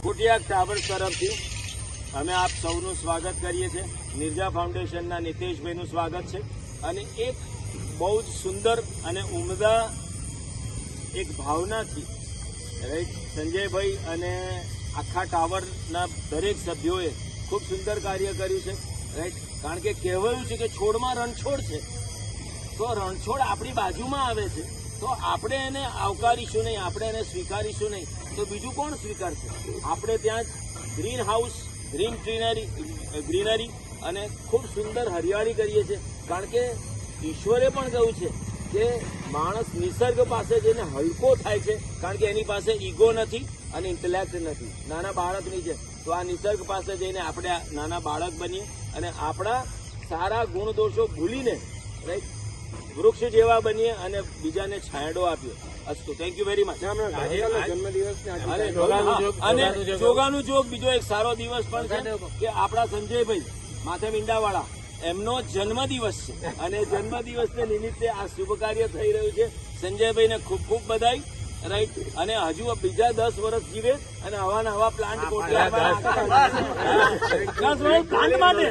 ખોટિયાર towers તરફથી અમે આપ સૌનું સ્વાગત કરીએ છીએ. નિર્જા ફાઉન્ડેશનના નિતેશભાઈનું સ્વાગત છે અને એક બહુ જ સુંદર અને ઉમદા એક ભાવનાથી રાઈટ સંજયભાઈ અને આખા ટાવરના દરેક સભ્યોએ ખૂબ સુંદર કાર્ય કર્યું છે રાઈટ. કારણ કે કહેવાયું છે કે છોડમાં રણછોડ છે, તો રણછોડ આપણી બાજુમાં આવે છે તો આપણે એને આવકારીશું નહીં, આપણે એને સ્વીકારીશું નહીં તો બીજું કોણ સ્વીકારશે? આપણે ત્યાં ગ્રીન હાઉસ, ગ્રીનરી અને ખૂબ સુંદર હરિયાળી કરીએ છીએ. કારણ કે ઈશ્વરે પણ કહ્યું છે કે માણસ નિસર્ગ પાસે જઈને હલકો થાય છે, કારણ કે એની પાસે ઈગો નથી અને ઇન્ટેલેક્ટ નથી, નાના બાળકની છે. તો આ નિસર્ગ પાસે જઈને આપણે નાના બાળક બનીએ અને આપણા સારા ગુણ દોષો ભૂલીને રાઈટ વૃક્ષ જેવા બનીએ અને બીજાને છાંયડો આપીએ. અસ્તુ, થેન્ક યુ વેરી મચ. અને જોગાનું જોગ બીજો એક સારો દિવસ પણ છે કે આપણા સંજયભાઈ માથે મીંડાવાળા એમનો જન્મદિવસ છે અને જન્મદિવસને નિમિત્તે આ શુભ કાર્ય થઈ રહ્યું છે. સંજયભાઈને ખૂબ ખૂબ બધાઈ રાઈટ. અને હજુ બીજા 10 વર્ષ જીવે અને હવાના હવા પ્લાન્ટ માટે